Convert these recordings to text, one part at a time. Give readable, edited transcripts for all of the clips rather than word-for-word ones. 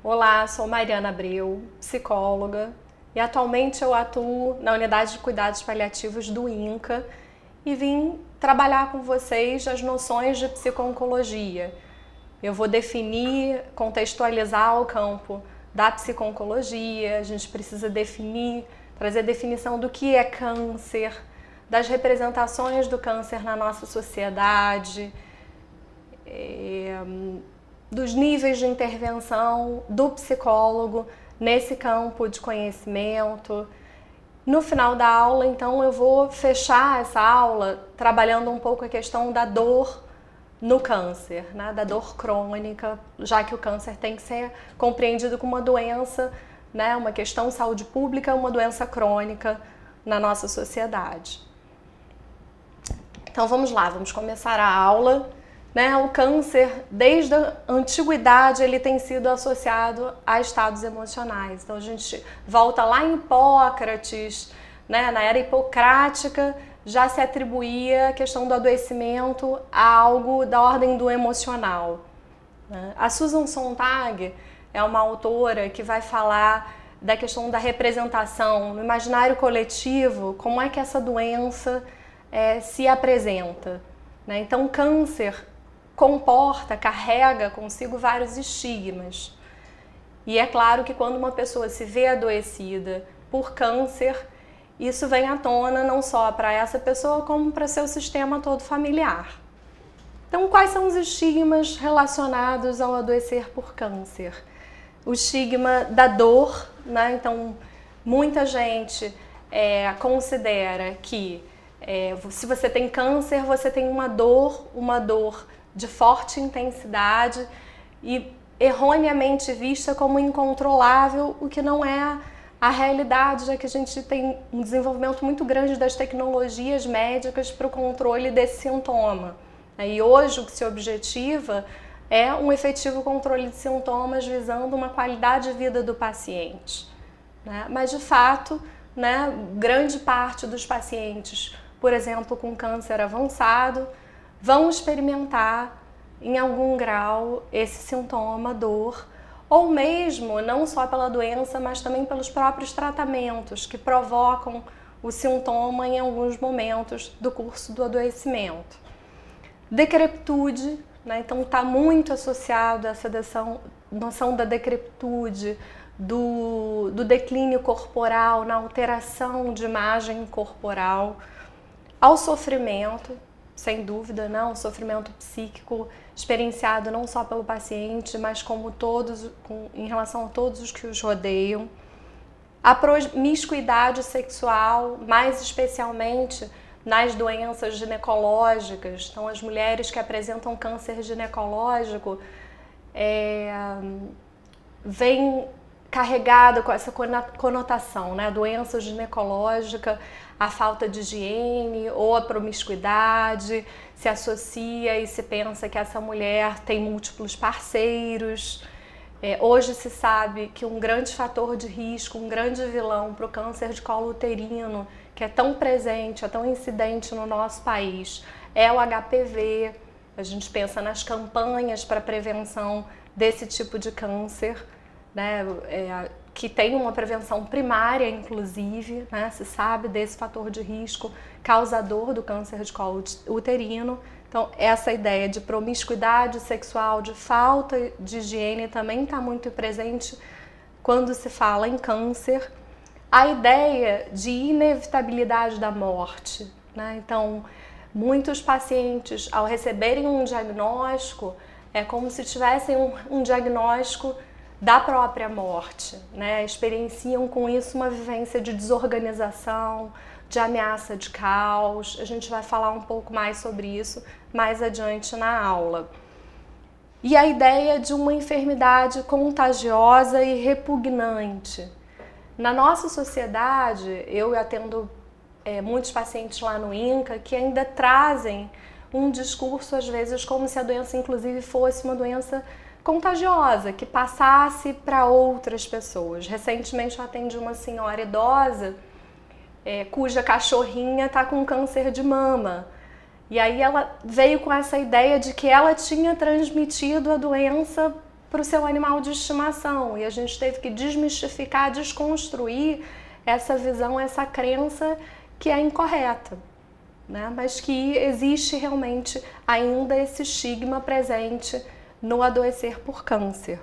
Olá, sou Mariana Abreu, psicóloga, e atualmente eu atuo na Unidade de Cuidados Paliativos do INCA e vim trabalhar com vocês as noções de psico-oncologia. Eu vou definir, contextualizar o campo da psico-oncologia, a gente precisa definir, trazer definição do que é câncer, das representações do câncer na nossa sociedade, dos níveis de intervenção do psicólogo nesse campo de conhecimento. No final da aula, então, eu vou fechar essa aula trabalhando um pouco a questão da dor no câncer, né? Da dor crônica, já que o câncer tem que ser compreendido como uma doença, né? Uma questão de saúde pública, uma doença crônica na nossa sociedade. Então vamos lá, vamos começar a aula. Né? O câncer, desde a antiguidade, ele tem sido associado a estados emocionais. Então a gente volta lá em Hipócrates, né? Na era hipocrática, já se atribuía a questão do adoecimento a algo da ordem do emocional. Né? A Susan Sontag é uma autora que vai falar da questão da representação no imaginário coletivo, como é que essa doença se apresenta. Né? Então, o câncer carrega consigo vários estigmas. E é claro que quando uma pessoa se vê adoecida por câncer, isso vem à tona não só para essa pessoa, como para seu sistema todo familiar. Então, quais são os estigmas relacionados ao adoecer por câncer? O estigma da dor, né? Então, muita gente considera que se você tem câncer, você tem uma dor de forte intensidade e erroneamente vista como incontrolável, o que não é a realidade, já que a gente tem um desenvolvimento muito grande das tecnologias médicas para o controle desse sintoma. E hoje o que se objetiva é um efetivo controle de sintomas visando uma qualidade de vida do paciente. Né? Mas de fato, né, grande parte dos pacientes, por exemplo, com câncer avançado, vão experimentar em algum grau esse sintoma, dor, ou mesmo não só pela doença, mas também pelos próprios tratamentos que provocam o sintoma em alguns momentos do curso do adoecimento. Decrepitude, né? Então está muito associado a essa noção da decrepitude, do declínio corporal, na alteração de imagem corporal, ao sofrimento, sem dúvida, não, o sofrimento psíquico experienciado não só pelo paciente, mas em relação a todos os que os rodeiam. A promiscuidade sexual, mais especialmente nas doenças ginecológicas. Então, as mulheres que apresentam câncer ginecológico vêm carregada com essa conotação, né? A doença ginecológica, a falta de higiene ou a promiscuidade, se associa e se pensa que essa mulher tem múltiplos parceiros. Hoje se sabe que um grande fator de risco, um grande vilão para o câncer de colo uterino, que é tão presente, é tão incidente no nosso país, é o HPV. A gente pensa nas campanhas para prevenção desse tipo de câncer, né? Que tem uma prevenção primária, inclusive, né? Se sabe desse fator de risco causador do câncer de colo uterino. Então, essa ideia de promiscuidade sexual, de falta de higiene também está muito presente quando se fala em câncer. A ideia de inevitabilidade da morte, né? Então, muitos pacientes, ao receberem um diagnóstico, é como se tivessem um diagnóstico da própria morte, né? Experienciam com isso uma vivência de desorganização, de ameaça de caos. A gente vai falar um pouco mais sobre isso mais adiante na aula. E a ideia de uma enfermidade contagiosa e repugnante. Na nossa sociedade, eu atendo muitos pacientes lá no INCA que ainda trazem um discurso, às vezes, como se a doença, inclusive, fosse uma doença contagiosa, que passasse para outras pessoas. Recentemente eu atendi uma senhora idosa cuja cachorrinha está com câncer de mama. E aí ela veio com essa ideia de que ela tinha transmitido a doença para o seu animal de estimação. E a gente teve que desmistificar, desconstruir essa visão, essa crença que é incorreta, né? Mas que existe realmente ainda esse estigma presente no adoecer por câncer.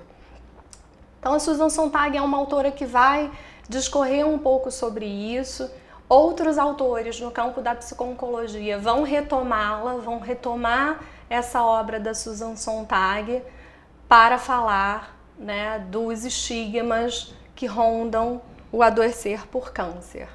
Então a Susan Sontag é uma autora que vai discorrer um pouco sobre isso. Outros autores no campo da psico-oncologia vão retomá-la, vão retomar essa obra da Susan Sontag para falar, né, dos estigmas que rondam o adoecer por câncer.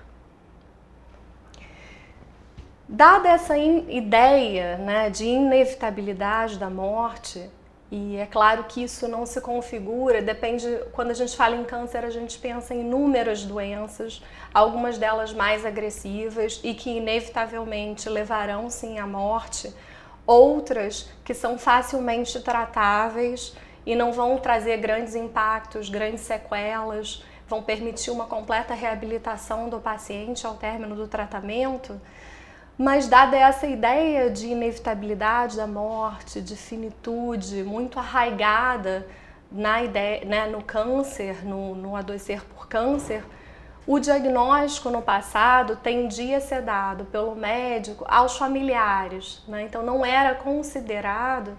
Dada essa ideia, né, de inevitabilidade da morte, e é claro que isso não se configura, depende, quando a gente fala em câncer, a gente pensa em inúmeras doenças, algumas delas mais agressivas e que inevitavelmente levarão sim à morte, outras que são facilmente tratáveis e não vão trazer grandes impactos, grandes sequelas, vão permitir uma completa reabilitação do paciente ao término do tratamento. Mas dada essa ideia de inevitabilidade da morte, de finitude, muito arraigada na ideia, né, no câncer, no adoecer por câncer, o diagnóstico no passado tendia a ser dado pelo médico aos familiares, né? Então não era considerado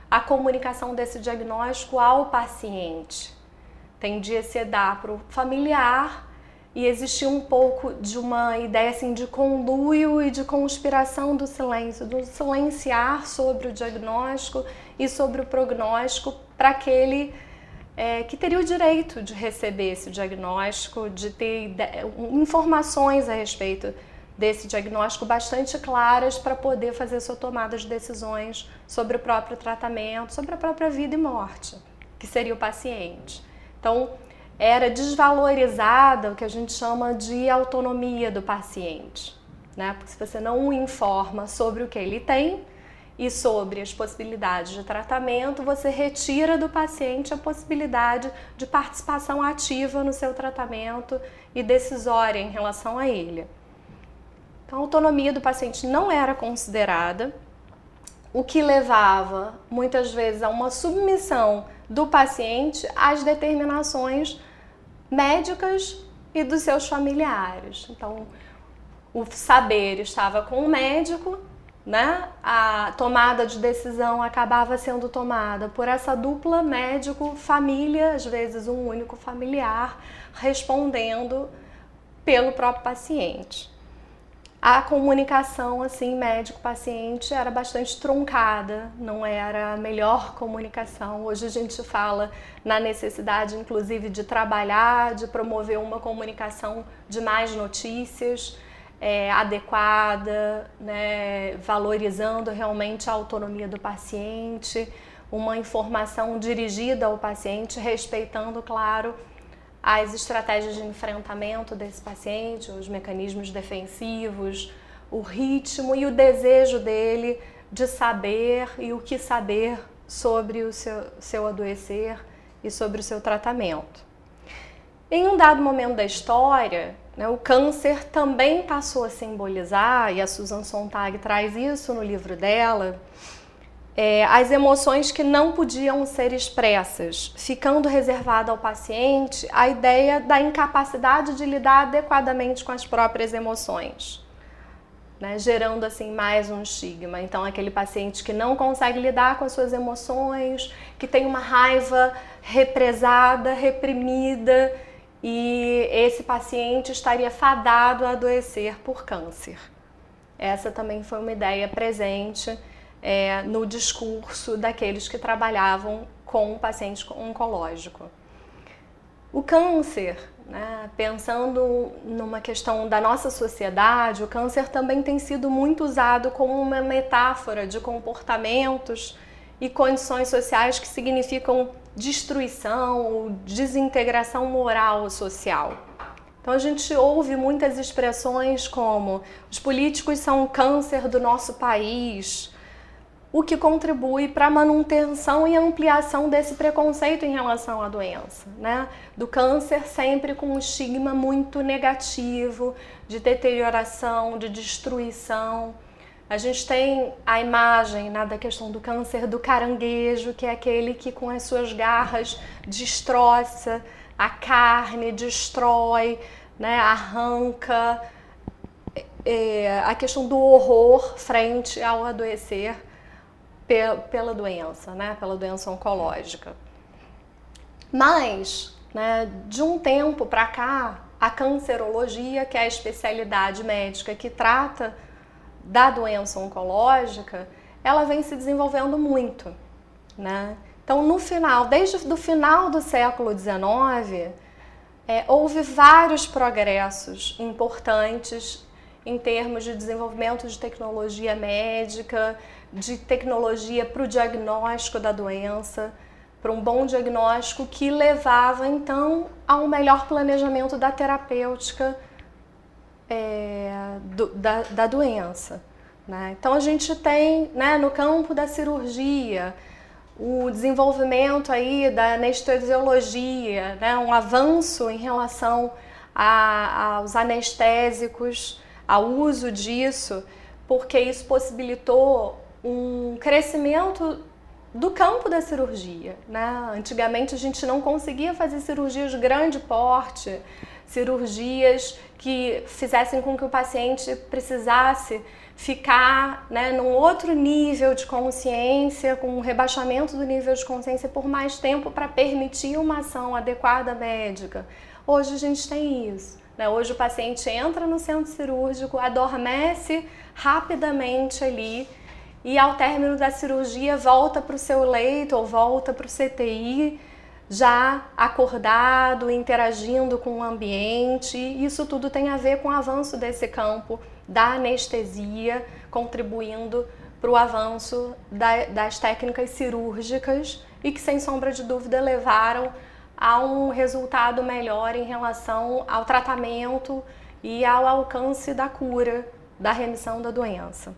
a comunicação desse diagnóstico ao paciente. Tendia a ser dado para o familiar. E existia um pouco de uma ideia assim, de conluio e de conspiração do silêncio, do silenciar sobre o diagnóstico e sobre o prognóstico para aquele que teria o direito de receber esse diagnóstico, de ter informações a respeito desse diagnóstico bastante claras para poder fazer sua tomada de decisões sobre o próprio tratamento, sobre a própria vida e morte, que seria o paciente. Então, era desvalorizada o que a gente chama de autonomia do paciente, né? Porque se você não o informa sobre o que ele tem e sobre as possibilidades de tratamento, você retira do paciente a possibilidade de participação ativa no seu tratamento e decisória em relação a ele. Então, a autonomia do paciente não era considerada, o que levava muitas vezes a uma submissão do paciente às determinações médicas e dos seus familiares. Então, o saber estava com o médico, né? A tomada de decisão acabava sendo tomada por essa dupla médico-família, às vezes um único familiar, respondendo pelo próprio paciente. A comunicação assim, médico-paciente era bastante truncada, não era a melhor comunicação. Hoje a gente fala na necessidade, inclusive, de trabalhar, de promover uma comunicação de mais notícias, adequada, né, valorizando realmente a autonomia do paciente, uma informação dirigida ao paciente, respeitando, claro, as estratégias de enfrentamento desse paciente, os mecanismos defensivos, o ritmo e o desejo dele de saber e o que saber sobre o seu adoecer e sobre o seu tratamento. Em um dado momento da história, né, o câncer também passou a simbolizar, e a Susan Sontag traz isso no livro dela, as emoções que não podiam ser expressas, ficando reservada ao paciente a ideia da incapacidade de lidar adequadamente com as próprias emoções, né? Gerando assim mais um estigma. Então aquele paciente que não consegue lidar com as suas emoções, que tem uma raiva represada, reprimida, e esse paciente estaria fadado a adoecer por câncer. Essa também foi uma ideia presente no discurso daqueles que trabalhavam com o paciente oncológico. O câncer, né, pensando numa questão da nossa sociedade, o câncer também tem sido muito usado como uma metáfora de comportamentos e condições sociais que significam destruição ou desintegração moral ou social. Então a gente ouve muitas expressões como os políticos são o câncer do nosso país, o que contribui para a manutenção e ampliação desse preconceito em relação à doença, né? Do câncer sempre com um estigma muito negativo, de deterioração, de destruição, A gente tem a imagem, né, da questão do câncer do caranguejo, que é aquele que com as suas garras destroça a carne, destrói, né, arranca. A questão do horror frente ao adoecer pela doença, né, pela doença oncológica. Mas, né, de um tempo para cá, a cancerologia, que é a especialidade médica que trata da doença oncológica, ela vem se desenvolvendo muito, né? Então, desde o final do século XIX, houve vários progressos importantes em termos de desenvolvimento de tecnologia médica, de tecnologia para o diagnóstico da doença, para um bom diagnóstico que levava, então, a um melhor planejamento da terapêutica da doença, né? Então, a gente tem, né, no campo da cirurgia, o desenvolvimento aí da anestesiologia, né, um avanço em relação aos anestésicos, ao uso disso, porque isso possibilitou um crescimento do campo da cirurgia, né? Antigamente a gente não conseguia fazer cirurgias de grande porte, cirurgias que fizessem com que o paciente precisasse ficar, né, num outro nível de consciência, com um rebaixamento do nível de consciência por mais tempo para permitir uma ação adequada médica. Hoje a gente tem isso, né? Hoje o paciente entra no centro cirúrgico, adormece rapidamente ali e ao término da cirurgia volta para o seu leito ou volta para o CTI já acordado, interagindo com o ambiente. Isso tudo tem a ver com o avanço desse campo da anestesia, contribuindo para o avanço das técnicas cirúrgicas e que, sem sombra de dúvida, levaram a um resultado melhor em relação ao tratamento e ao alcance da cura, da remissão da doença.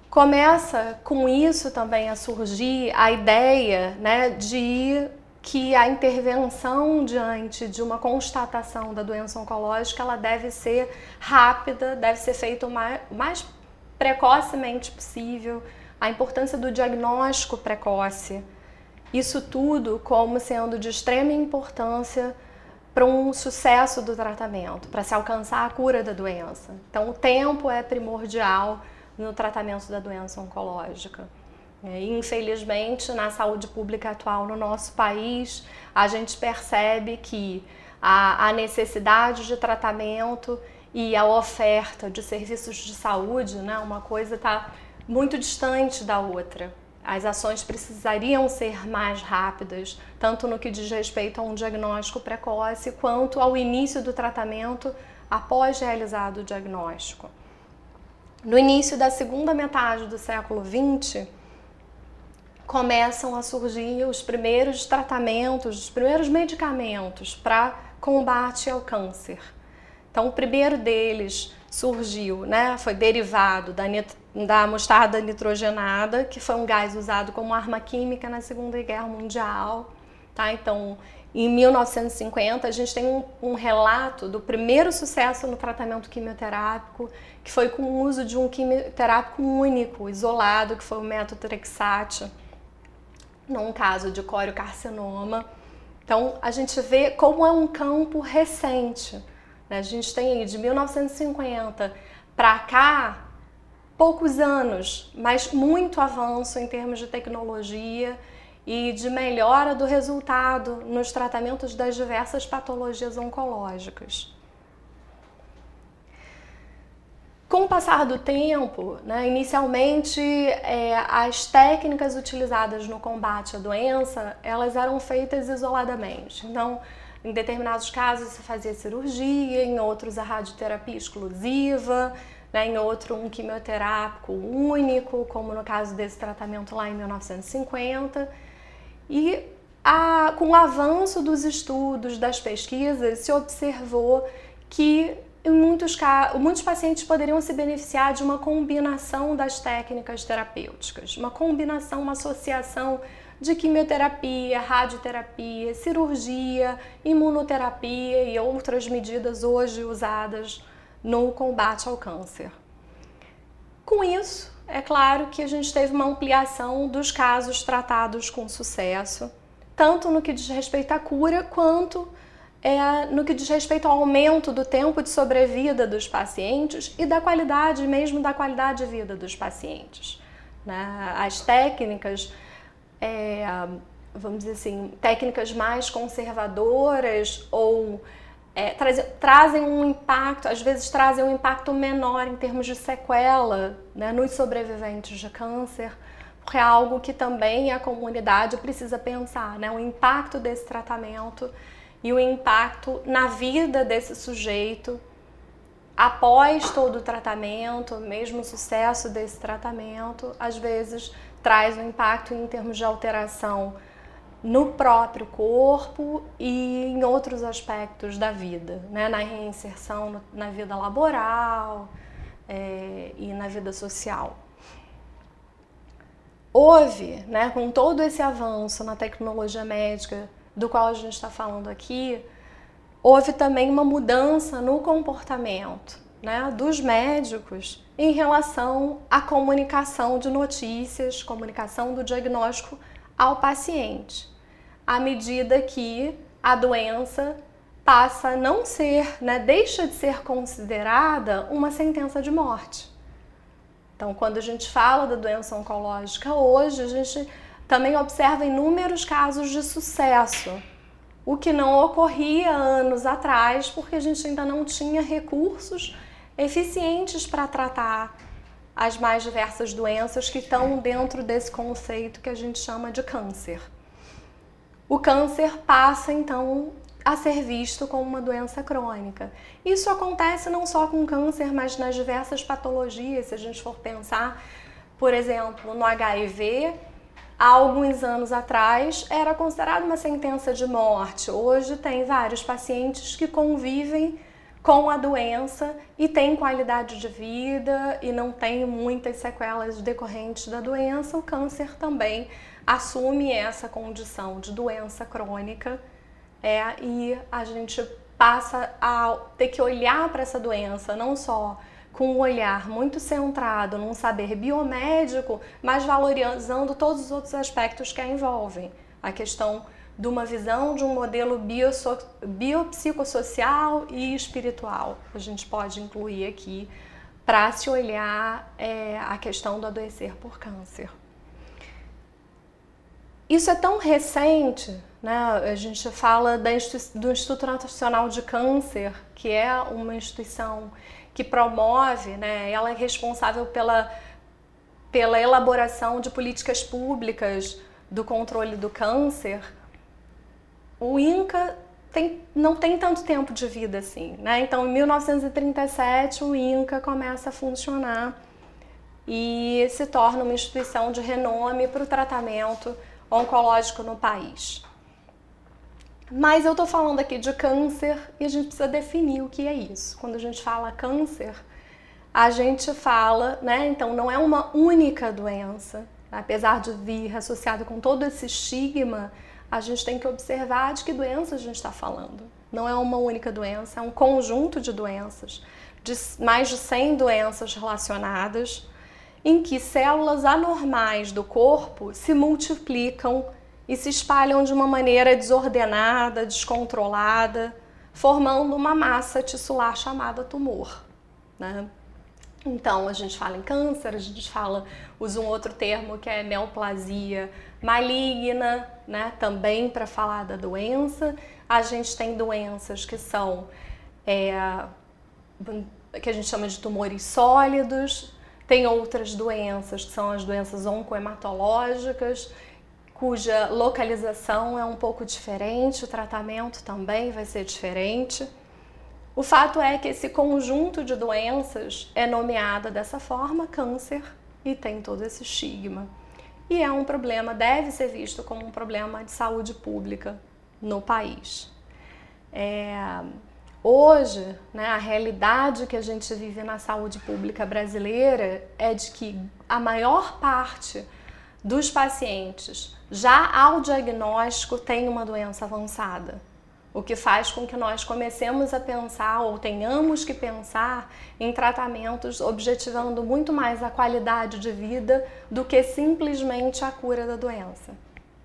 Começa com isso também a surgir a ideia, né, de que a intervenção diante de uma constatação da doença oncológica ela deve ser rápida, deve ser feita o mais precocemente possível, a importância do diagnóstico precoce. Isso tudo como sendo de extrema importância para um sucesso do tratamento, para se alcançar a cura da doença. Então, o tempo é primordial no tratamento da doença oncológica. Infelizmente, na saúde pública atual no nosso país, a gente percebe que a necessidade de tratamento e a oferta de serviços de saúde, né, uma coisa está muito distante da outra. As ações precisariam ser mais rápidas, tanto no que diz respeito a um diagnóstico precoce, quanto ao início do tratamento após realizado o diagnóstico. No início da segunda metade do século XX, começam a surgir os primeiros tratamentos, os primeiros medicamentos para combate ao câncer. Então, o primeiro deles surgiu, né, foi derivado da mostarda nitrogenada, que foi um gás usado como arma química na Segunda Guerra Mundial. Tá? Então, em 1950, a gente tem um relato do primeiro sucesso no tratamento quimioterápico, que foi com o uso de um quimioterápico único, isolado, que foi o metotrexate, num caso de coriocarcinoma. Então, a gente vê como é um campo recente. Né? A gente tem aí de 1950 para cá, poucos anos, mas muito avanço em termos de tecnologia e de melhora do resultado nos tratamentos das diversas patologias oncológicas. Com o passar do tempo, né, inicialmente as técnicas utilizadas no combate à doença, elas eram feitas isoladamente. Então, em determinados casos se fazia cirurgia, em outros a radioterapia exclusiva, né, em outro um quimioterápico único, como no caso desse tratamento lá em 1950. E com o avanço dos estudos, das pesquisas, se observou que em muitos pacientes poderiam se beneficiar de uma combinação das técnicas terapêuticas, uma combinação, uma associação de quimioterapia, radioterapia, cirurgia, imunoterapia e outras medidas hoje usadas no combate ao câncer. Com isso, é claro que a gente teve uma ampliação dos casos tratados com sucesso, tanto no que diz respeito à cura, quanto no que diz respeito ao aumento do tempo de sobrevida dos pacientes e da qualidade, mesmo da qualidade de vida dos pacientes. Né? As técnicas, vamos dizer assim, técnicas mais conservadoras ou trazem um impacto, às vezes trazem um impacto menor em termos de sequela, né, nos sobreviventes de câncer, porque é algo que também a comunidade precisa pensar, né, o impacto desse tratamento e o impacto na vida desse sujeito após todo o tratamento, mesmo o sucesso desse tratamento, às vezes traz um impacto em termos de alteração no próprio corpo e em outros aspectos da vida, né? Na reinserção na vida laboral e na vida social. Houve, né, com todo esse avanço na tecnologia médica do qual a gente está falando aqui, houve também uma mudança no comportamento, né, dos médicos em relação à comunicação de notícias, comunicação do diagnóstico ao paciente, à medida que a doença passa a não ser, né, deixa de ser considerada uma sentença de morte. Então, quando a gente fala da doença oncológica hoje, a gente também observa inúmeros casos de sucesso, o que não ocorria anos atrás, porque a gente ainda não tinha recursos eficientes para tratar as mais diversas doenças que estão dentro desse conceito que a gente chama de câncer. O câncer passa, então, a ser visto como uma doença crônica. Isso acontece não só com câncer, mas nas diversas patologias. Se a gente for pensar, por exemplo, no HIV, há alguns anos atrás era considerado uma sentença de morte. Hoje tem vários pacientes que convivem com a doença e têm qualidade de vida e não têm muitas sequelas decorrentes da doença. O câncer também assume essa condição de doença crônica e a gente passa a ter que olhar para essa doença não só com um olhar muito centrado num saber biomédico, mas valorizando todos os outros aspectos que a envolvem. A questão de uma visão de um modelo biopsicossocial e espiritual. A gente pode incluir aqui para se olhar a questão do adoecer por câncer. Isso é tão recente, né? A gente fala do Instituto Nacional de Câncer, que é uma instituição que promove, né? Ela é responsável pela elaboração de políticas públicas do controle do câncer. O INCA não tem tanto tempo de vida assim, né? Então, em 1937, o INCA começa a funcionar e se torna uma instituição de renome para o tratamento oncológico no país. Mas eu estou falando aqui de câncer e a gente precisa definir o que é isso. Quando a gente fala câncer, a gente fala, né? Então não é uma única doença. Apesar de vir associado com todo esse estigma, a gente tem que observar de que doença a gente está falando. Não é uma única doença, é um conjunto de doenças, de mais de 100 doenças relacionadas, em que células anormais do corpo se multiplicam e se espalham de uma maneira desordenada, descontrolada, formando uma massa tissular chamada tumor, né? Então, a gente fala em câncer, a gente usa um outro termo que é neoplasia maligna, né? Também para falar da doença. A gente tem doenças que são, que a gente chama de tumores sólidos. Tem outras doenças que são as doenças oncohematológicas, cuja localização é um pouco diferente, o tratamento também vai ser diferente. O fato é que esse conjunto de doenças é nomeada dessa forma, câncer, e tem todo esse estigma. E é um problema, deve ser visto como um problema de saúde pública no país. Hoje, né, a realidade que a gente vive na saúde pública brasileira é de que a maior parte dos pacientes, já ao diagnóstico, tem uma doença avançada. o que faz com que nós comecemos a pensar ou tenhamos que pensar em tratamentos objetivando muito mais a qualidade de vida do que simplesmente a cura da doença.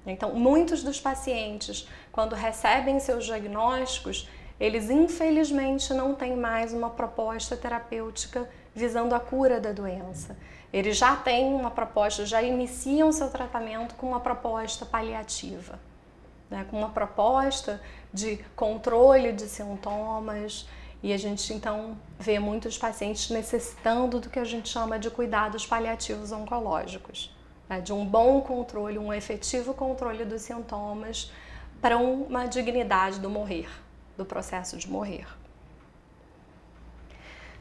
Então, muitos dos pacientes, quando recebem seus diagnósticos, eles infelizmente não têm mais uma proposta terapêutica visando a cura da doença. Eles já têm uma proposta, já iniciam seu tratamento com uma proposta paliativa, né, com uma proposta de controle de sintomas, e a gente então vê muitos pacientes necessitando do que a gente chama de cuidados paliativos oncológicos, né, de um bom controle, um efetivo controle dos sintomas para uma dignidade do morrer, do processo de morrer.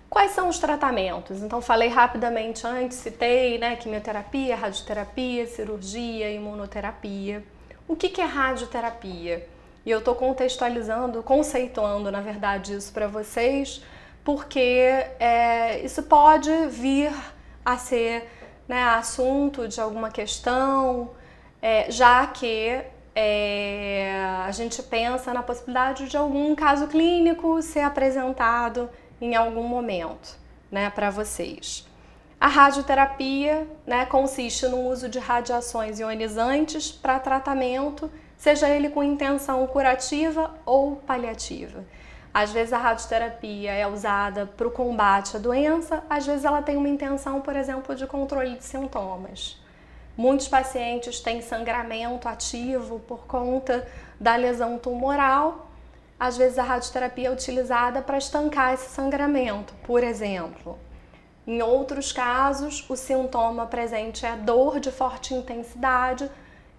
Quais são os tratamentos? Então, falei rapidamente antes, citei, né, quimioterapia, radioterapia, cirurgia, imunoterapia. O que é radioterapia? E eu estou contextualizando, conceituando, na verdade, isso para vocês, porque isso pode vir a ser, né, assunto de alguma questão, já que a gente pensa na possibilidade de algum caso clínico ser apresentado em algum momento, né, para vocês. A radioterapia, né, consiste no uso de radiações ionizantes para tratamento, seja ele com intenção curativa ou paliativa. Às vezes a radioterapia é usada para o combate à doença, às vezes ela tem uma intenção, por exemplo, de controle de sintomas. Muitos pacientes têm sangramento ativo por conta da lesão tumoral. Às vezes a radioterapia é utilizada para estancar esse sangramento, por exemplo. Em outros casos, o sintoma presente é dor de forte intensidade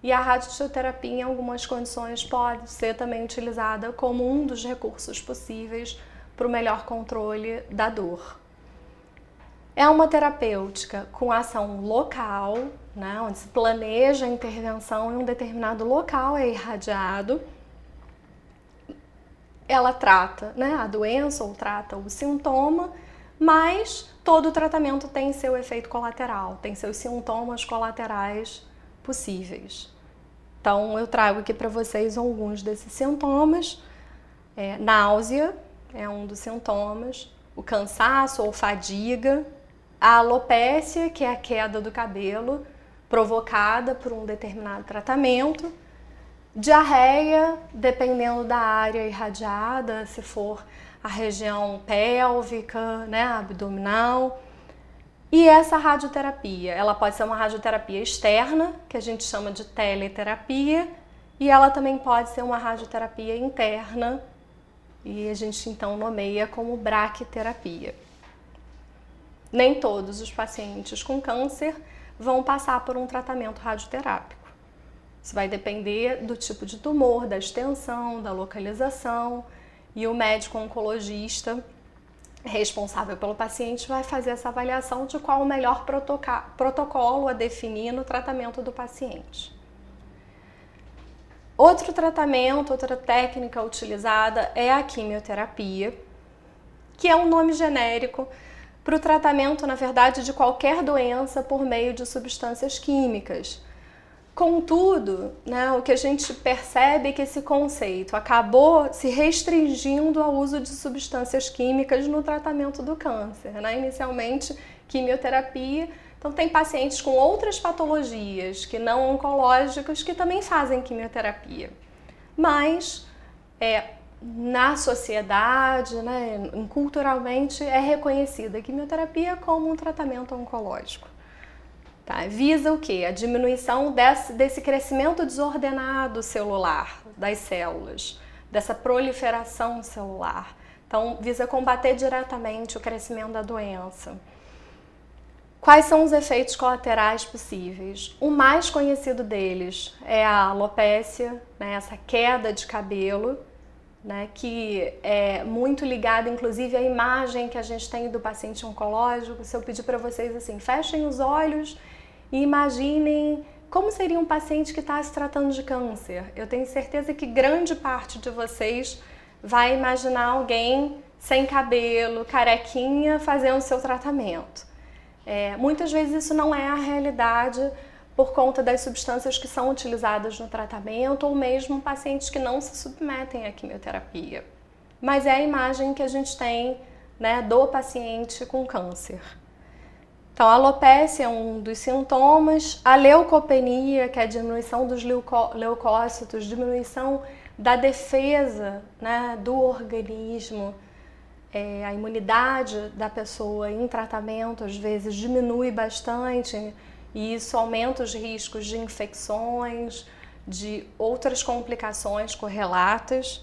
e a radioterapia, em algumas condições, pode ser também utilizada como um dos recursos possíveis para o melhor controle da dor. É uma terapêutica com ação local, né, onde se planeja a intervenção em um determinado local, é irradiado. Ela trata, né, a doença ou trata o sintoma, mas todo tratamento tem seu efeito colateral, tem seus sintomas colaterais possíveis. Então, eu trago aqui para vocês alguns desses sintomas. Náusea é um dos sintomas, o cansaço ou fadiga, a alopécia, que é a queda do cabelo provocada por um determinado tratamento, diarreia, dependendo da área irradiada, se for a região pélvica, né, abdominal. E essa radioterapia, ela pode ser uma radioterapia externa, que a gente chama de teleterapia, e ela também pode ser uma radioterapia interna, e a gente então nomeia como braquiterapia. Nem todos os pacientes com câncer vão passar por um tratamento radioterápico. Isso vai depender do tipo de tumor, da extensão, da localização, e o médico oncologista responsável pelo paciente vai fazer essa avaliação de qual o melhor protocolo a definir no tratamento do paciente. Outro tratamento, outra técnica utilizada é a quimioterapia, que é um nome genérico para o tratamento, na verdade, de qualquer doença por meio de substâncias químicas. Contudo, né, o que a gente percebe é que esse conceito acabou se restringindo ao uso de substâncias químicas no tratamento do câncer, né? Inicialmente, quimioterapia. Então, tem pacientes com outras patologias que não oncológicas que também fazem quimioterapia. Mas, na sociedade, né, culturalmente, é reconhecida a quimioterapia como um tratamento oncológico. Tá? Visa o quê? A diminuição desse crescimento desordenado celular das células, dessa proliferação celular. Então, visa combater diretamente o crescimento da doença. Quais são os efeitos colaterais possíveis? O mais conhecido deles é a alopécia, né, essa queda de cabelo, né, que é muito ligada, inclusive, à imagem que a gente tem do paciente oncológico. Se eu pedir para vocês assim, fechem os olhos e imaginem como seria um paciente que está se tratando de câncer. Eu tenho certeza que grande parte de vocês vai imaginar alguém sem cabelo, carequinha, fazendo o seu tratamento. Muitas vezes isso não é a realidade por conta das substâncias que são utilizadas no tratamento ou mesmo pacientes que não se submetem à quimioterapia. Mas é a imagem que a gente tem, né, do paciente com câncer. Então, a alopecia é um dos sintomas, a leucopenia, que é a diminuição dos leucócitos, diminuição da defesa, né, do organismo, a imunidade da pessoa em tratamento às vezes diminui bastante e isso aumenta os riscos de infecções, de outras complicações correlatas,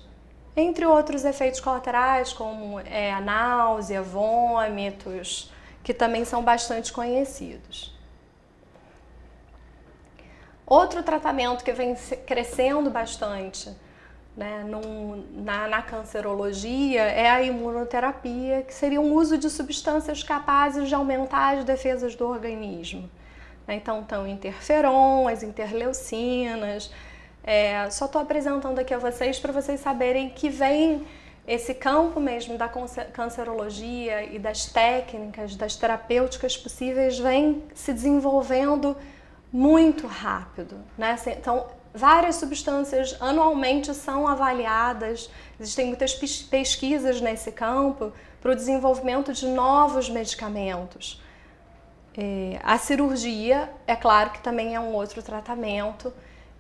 entre outros efeitos colaterais como a náusea, vômitos, que também são bastante conhecidos. Outro tratamento que vem crescendo bastante, né, na cancerologia é a imunoterapia, que seria um uso de substâncias capazes de aumentar as defesas do organismo. Então, estão interferons, interleucinas. Só estou apresentando aqui a vocês para vocês saberem que vem esse campo mesmo da cancerologia e das técnicas, das terapêuticas possíveis, vem se desenvolvendo muito rápido, né? Então, várias substâncias anualmente são avaliadas, existem muitas pesquisas nesse campo para o desenvolvimento de novos medicamentos. A cirurgia, é claro que também é um outro tratamento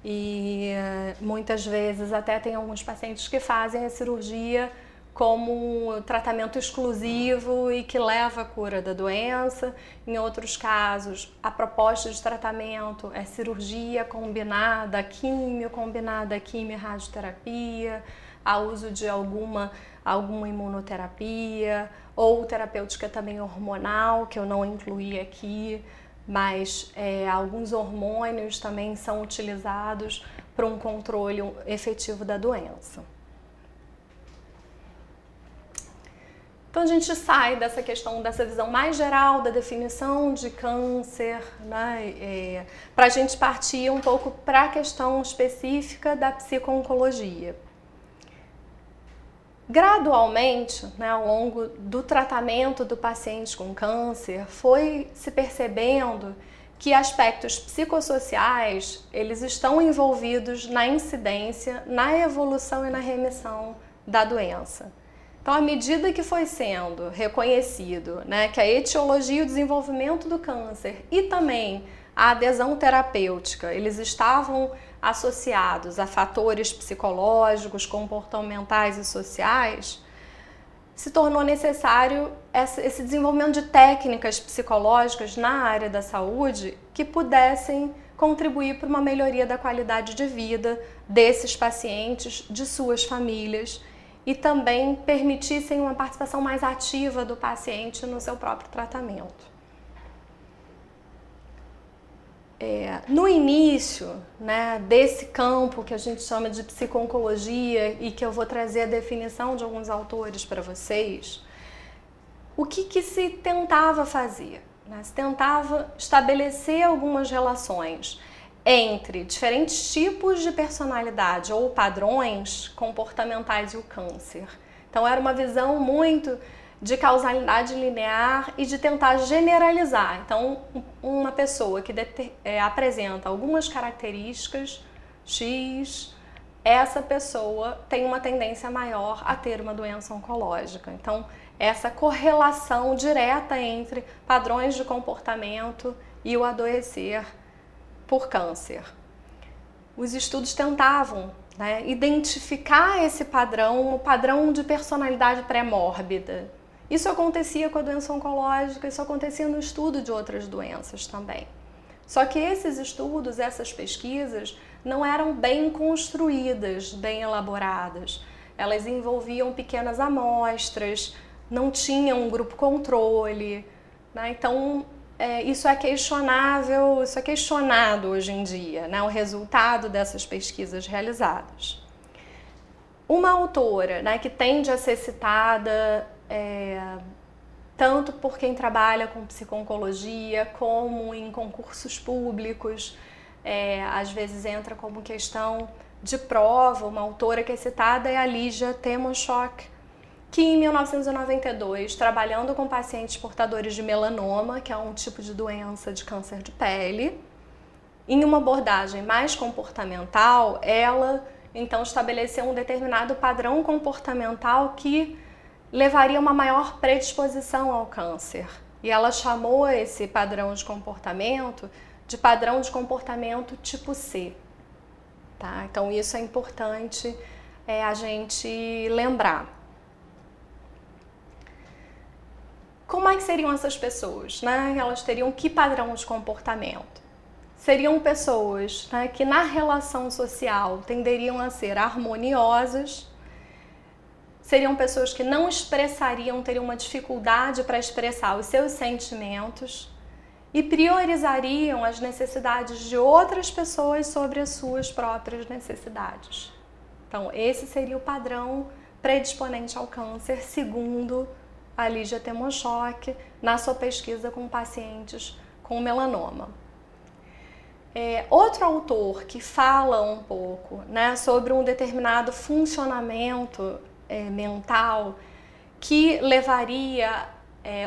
e muitas vezes até tem alguns pacientes que fazem a cirurgia como tratamento exclusivo e que leva à cura da doença. Em outros casos, a proposta de tratamento é cirurgia combinada, químio combinada, quimio e radioterapia, a uso de alguma imunoterapia ou terapêutica também hormonal, que eu não incluí aqui, mas alguns hormônios também são utilizados para um controle efetivo da doença. Então a gente sai dessa questão, dessa visão mais geral da definição de câncer, né, para a gente partir um pouco para a questão específica da psico-oncologia. Gradualmente, né, ao longo do tratamento do paciente com câncer, foi se percebendo que aspectos psicossociais, eles estão envolvidos na incidência, na evolução e na remissão da doença. Então, à medida que foi sendo reconhecido, né, que a etiologia e o desenvolvimento do câncer e também a adesão terapêutica, eles estavam associados a fatores psicológicos, comportamentais e sociais, se tornou necessário esse desenvolvimento de técnicas psicológicas na área da saúde que pudessem contribuir para uma melhoria da qualidade de vida desses pacientes, de suas famílias, e também permitissem uma participação mais ativa do paciente no seu próprio tratamento. No início, né, desse campo que a gente chama de psico-oncologia e que eu vou trazer a definição de alguns autores para vocês, o que se tentava fazer? Né? Se tentava estabelecer algumas relações entre diferentes tipos de personalidade ou padrões comportamentais e o câncer. Então era uma visão muito de causalidade linear e de tentar generalizar. Então, uma pessoa que apresenta algumas características X, essa pessoa tem uma tendência maior a ter uma doença oncológica. Então, essa correlação direta entre padrões de comportamento e o adoecer por câncer. Os estudos tentavam, né, identificar esse padrão, o padrão de personalidade pré-mórbida. Isso acontecia com a doença oncológica, isso acontecia no estudo de outras doenças também. Só que esses estudos, essas pesquisas, não eram bem construídas, bem elaboradas. Elas envolviam pequenas amostras, não tinham um grupo controle, né? Então, isso é questionável, isso é questionado hoje em dia, né? O resultado dessas pesquisas realizadas. Uma autora, né, que tende a ser citada tanto por quem trabalha com psico-oncologia como em concursos públicos, às vezes entra como questão de prova, uma autora que é citada é a Lígia Temoshok, que em 1992, trabalhando com pacientes portadores de melanoma, que é um tipo de doença de câncer de pele, Em uma abordagem mais comportamental, ela então estabeleceu um determinado padrão comportamental que levaria a uma maior predisposição ao câncer. E ela chamou esse padrão de comportamento de padrão de comportamento tipo C. Tá? Então isso é importante a gente lembrar. Como é que seriam essas pessoas? Né? Elas teriam que padrão de comportamento? Seriam pessoas, né, que na relação social tenderiam a ser harmoniosas, seriam pessoas que não expressariam, teriam uma dificuldade para expressar os seus sentimentos e priorizariam as necessidades de outras pessoas sobre as suas próprias necessidades. Então, esse seria o padrão predisponente ao câncer, segundo a Lígia Temochoque, na sua pesquisa com pacientes com melanoma. Outro autor que fala um pouco, né, sobre um determinado funcionamento mental que levaria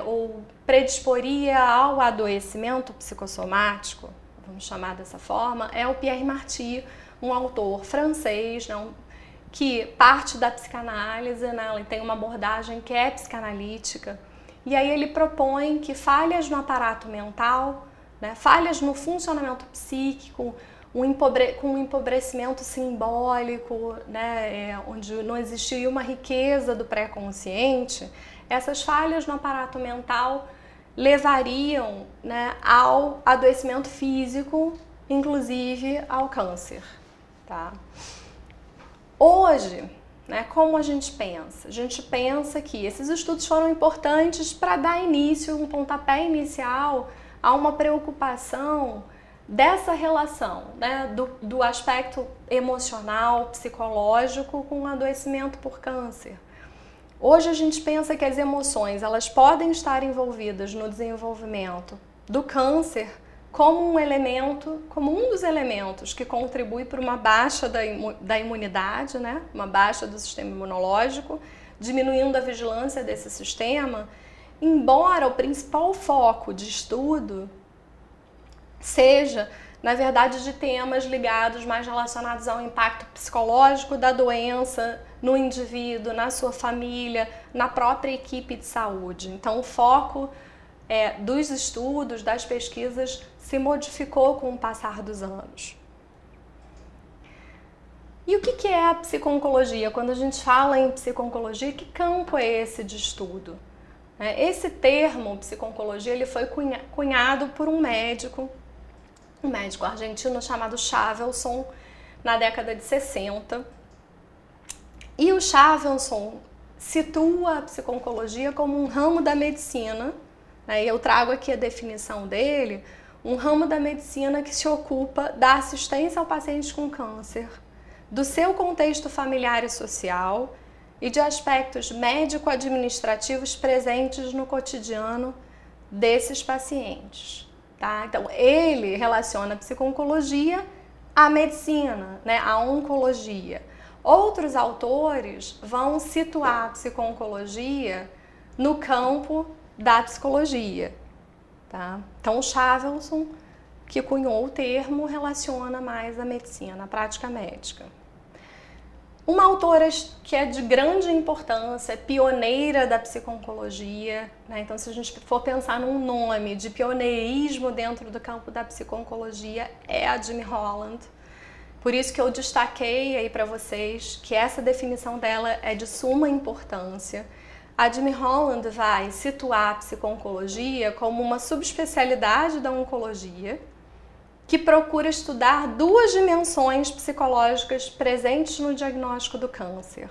ou predisporia ao adoecimento psicossomático, vamos chamar dessa forma, é o Pierre Marty, um autor francês, né, que parte da psicanálise, né, ele tem uma abordagem que é psicanalítica, e aí ele propõe que falhas no aparato mental, né, falhas no funcionamento psíquico, com um empobrecimento simbólico, né, onde não existia uma riqueza do pré-consciente, essas falhas no aparato mental levariam, né, ao adoecimento físico, inclusive ao câncer. Tá? Hoje, né, como a gente pensa? A gente pensa que esses estudos foram importantes para dar início, um pontapé inicial a uma preocupação dessa relação, né, do aspecto emocional, psicológico com o adoecimento por câncer. Hoje a gente pensa que as emoções elas podem estar envolvidas no desenvolvimento do câncer como um elemento, como um dos elementos que contribui para uma baixa da imunidade, né, uma baixa do sistema imunológico, diminuindo a vigilância desse sistema. Embora o principal foco de estudo seja, na verdade, de temas ligados mais relacionados ao impacto psicológico da doença no indivíduo, na sua família, na própria equipe de saúde. Então, o foco dos estudos, das pesquisas, se modificou com o passar dos anos. E o que é a psico-oncologia? Quando a gente fala em psico-oncologia, que campo é esse de estudo? Esse termo, psico-oncologia, ele foi cunhado por um médico argentino chamado Shavelson, na década de 60. E o Shavelson situa a psico-oncologia como um ramo da medicina, né? E eu trago aqui a definição dele, um ramo da medicina que se ocupa da assistência ao paciente com câncer, do seu contexto familiar e social, e de aspectos médico-administrativos presentes no cotidiano desses pacientes. Tá? Então, ele relaciona a psico-oncologia à medicina, né, à oncologia. Outros autores vão situar a psico-oncologia no campo da psicologia. Tá? Então, o Shavelson, que cunhou o termo, relaciona mais a medicina, a prática médica. Uma autora que é de grande importância, pioneira da psico-oncologia, né? Então, se a gente for pensar num nome de pioneirismo dentro do campo da psico-oncologia, é a Jimmy Holland. Por isso que eu destaquei aí para vocês que essa definição dela é de suma importância. A Jimmy Holland vai situar a psico-oncologia como uma subespecialidade da oncologia, que procura estudar duas dimensões psicológicas presentes no diagnóstico do câncer.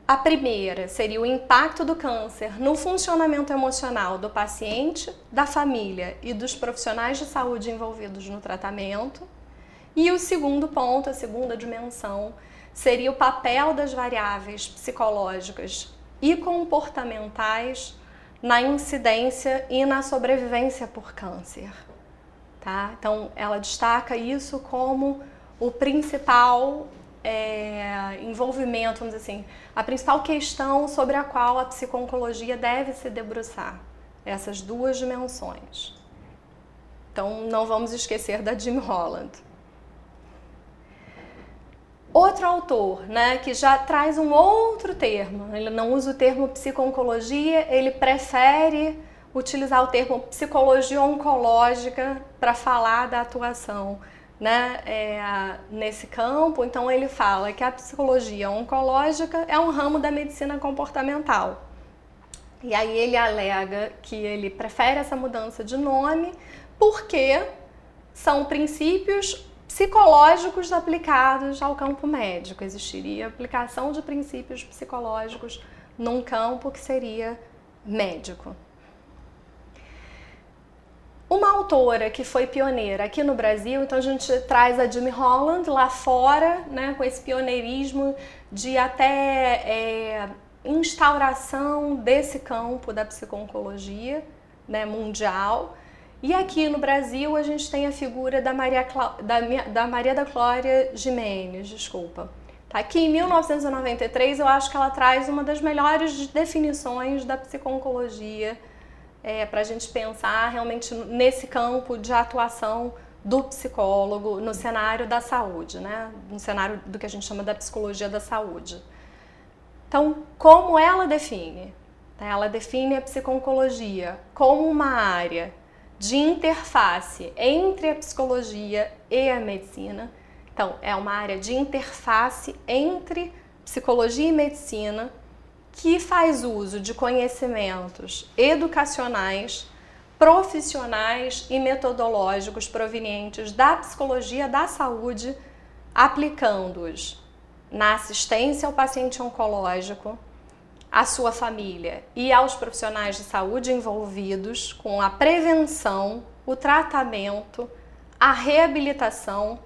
A primeira seria o impacto do câncer no funcionamento emocional do paciente, da família e dos profissionais de saúde envolvidos no tratamento. E o segundo ponto, a segunda dimensão, seria o papel das variáveis psicológicas e comportamentais na incidência e na sobrevivência por câncer. Tá? Então, ela destaca isso como o principal envolvimento, vamos dizer assim, a principal questão sobre a qual a psico-oncologia deve se debruçar, essas duas dimensões. Então, não vamos esquecer da Jim Holland. Outro autor, né, que já traz um outro termo, ele não usa o termo psico-oncologia, ele prefere utilizar o termo psicologia oncológica para falar da atuação, né, nesse campo. Então ele fala que a psicologia oncológica é um ramo da medicina comportamental. E aí ele alega que ele prefere essa mudança de nome porque são princípios psicológicos aplicados ao campo médico. Existiria aplicação de princípios psicológicos num campo que seria médico. Uma autora que foi pioneira aqui no Brasil, então a gente traz a Jim Holland lá fora, né, com esse pioneirismo de até instauração desse campo da psico-oncologia, né, mundial. E aqui no Brasil a gente tem a figura da Maria da Glória Giménez, desculpa. Tá aqui em 1993, eu acho que ela traz uma das melhores definições da psico-oncologia para a gente pensar realmente nesse campo de atuação do psicólogo no cenário da saúde, né? No cenário do que a gente chama da psicologia da saúde. Então, como ela define? Ela define a psico-oncologia como uma área de interface entre a psicologia e a medicina. Então, é uma área de interface entre psicologia e medicina que faz uso de conhecimentos educacionais, profissionais e metodológicos provenientes da psicologia da saúde, aplicando-os na assistência ao paciente oncológico, à sua família e aos profissionais de saúde envolvidos com a prevenção, o tratamento, a reabilitação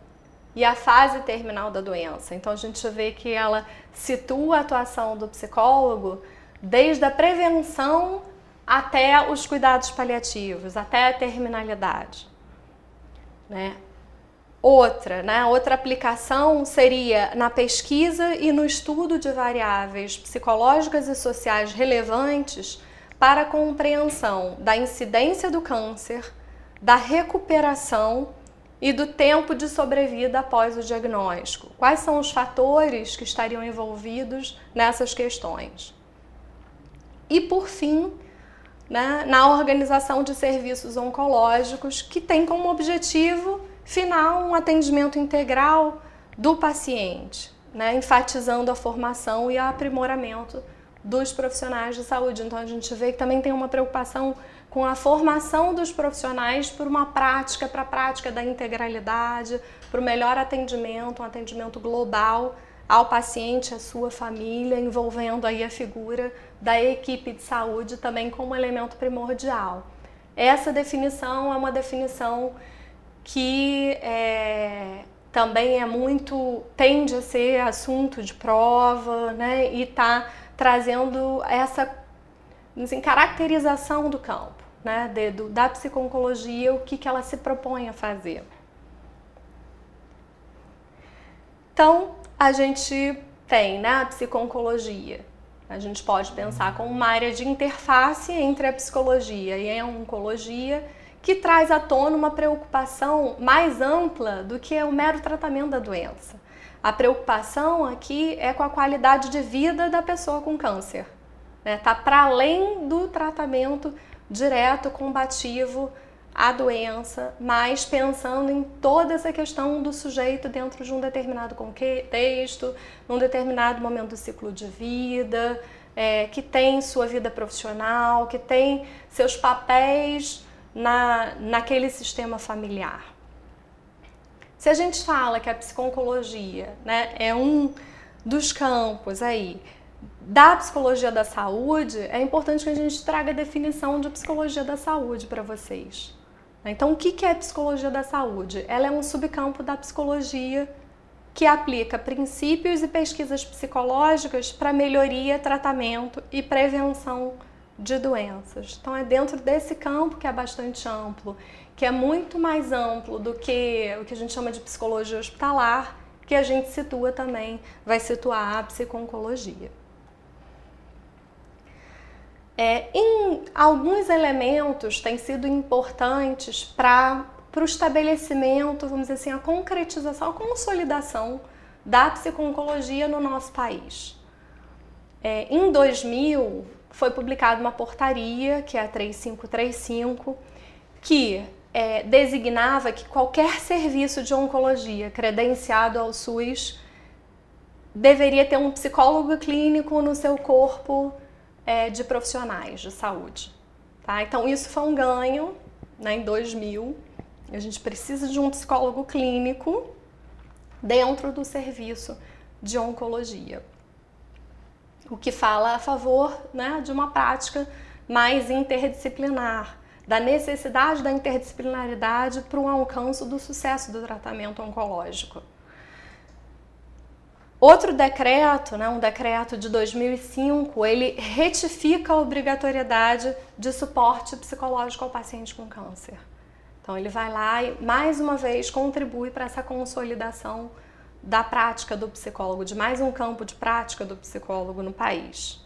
e a fase terminal da doença. Então a gente vê que ela situa a atuação do psicólogo desde a prevenção até os cuidados paliativos, até a terminalidade, né? Outra aplicação seria na pesquisa e no estudo de variáveis psicológicas e sociais relevantes para a compreensão da incidência do câncer, da recuperação e do tempo de sobrevida após o diagnóstico. Quais são os fatores que estariam envolvidos nessas questões? E, por fim, né, na organização de serviços oncológicos que tem como objetivo final um atendimento integral do paciente, né, enfatizando a formação e o aprimoramento dos profissionais de saúde. Então a gente vê que também tem uma preocupação com a formação dos profissionais para a prática da integralidade, para o melhor atendimento, um atendimento global ao paciente, à sua família, envolvendo aí a figura da equipe de saúde também como elemento primordial. Essa definição é uma definição que também tende a ser assunto de prova, né, e está trazendo essa caracterização do campo, né, da psico-oncologia, o que ela se propõe a fazer. Então, a gente tem, né, a psico-oncologia. A gente pode pensar como uma área de interface entre a psicologia e a oncologia, que traz à tona uma preocupação mais ampla do que o mero tratamento da doença. A preocupação aqui é com a qualidade de vida da pessoa com câncer. Está para além do tratamento direto, combativo à doença, mas pensando em toda essa questão do sujeito dentro de um determinado contexto, num determinado momento do ciclo de vida, que tem sua vida profissional, que tem seus papéis naquele sistema familiar. Se a gente fala que a psico-oncologia, né, é um dos campos aí da psicologia da saúde, é importante que a gente traga a definição de psicologia da saúde para vocês. Então, o que é psicologia da saúde? Ela é um subcampo da psicologia que aplica princípios e pesquisas psicológicas para melhoria, tratamento e prevenção de doenças. Então é dentro desse campo que é bastante amplo, que é muito mais amplo do que o que a gente chama de psicologia hospitalar, que a gente situa também, vai situar a psico-oncologia. Em alguns elementos têm sido importantes para para o estabelecimento, vamos dizer assim, a concretização, a consolidação da psico-oncologia no nosso país. Em 2000, foi publicada uma portaria, que é a 3535, que designava que qualquer serviço de oncologia credenciado ao SUS deveria ter um psicólogo clínico no seu corpo de profissionais de saúde. Tá? Então, isso foi um ganho, né, em 2000. A gente precisa de um psicólogo clínico dentro do serviço de oncologia. O que fala a favor, né, de uma prática mais interdisciplinar, da necessidade da interdisciplinaridade para o alcance do sucesso do tratamento oncológico. Outro decreto, né, um decreto de 2005, ele retifica a obrigatoriedade de suporte psicológico ao paciente com câncer. Então ele vai lá e, mais uma vez, contribui para essa consolidação da prática do psicólogo, de mais um campo de prática do psicólogo no país.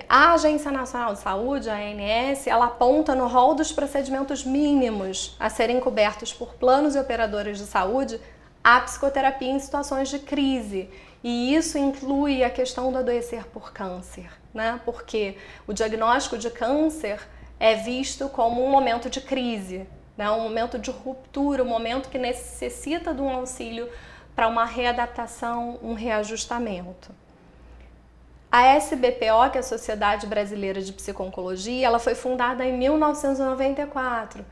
A Agência Nacional de Saúde, a ANS, ela aponta no rol dos procedimentos mínimos a serem cobertos por planos e operadores de saúde a psicoterapia em situações de crise. E isso inclui a questão do adoecer por câncer, né? Porque o diagnóstico de câncer é visto como um momento de crise, né? Um momento de ruptura, um momento que necessita de um auxílio para uma readaptação, um reajustamento. A SBPO, que é a Sociedade Brasileira de Psico-Oncologia, ela foi fundada em 1994.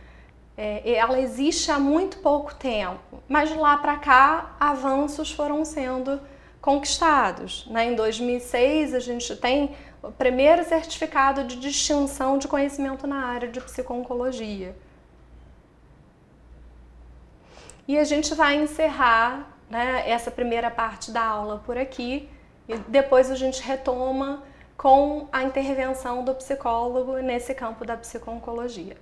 Ela existe há muito pouco tempo, mas de lá para cá avanços foram sendo conquistados. Em 2006 a gente tem o primeiro certificado de distinção de conhecimento na área de psico-oncologia. E a gente vai encerrar, né, essa primeira parte da aula por aqui e depois a gente retoma com a intervenção do psicólogo nesse campo da psico-oncologia.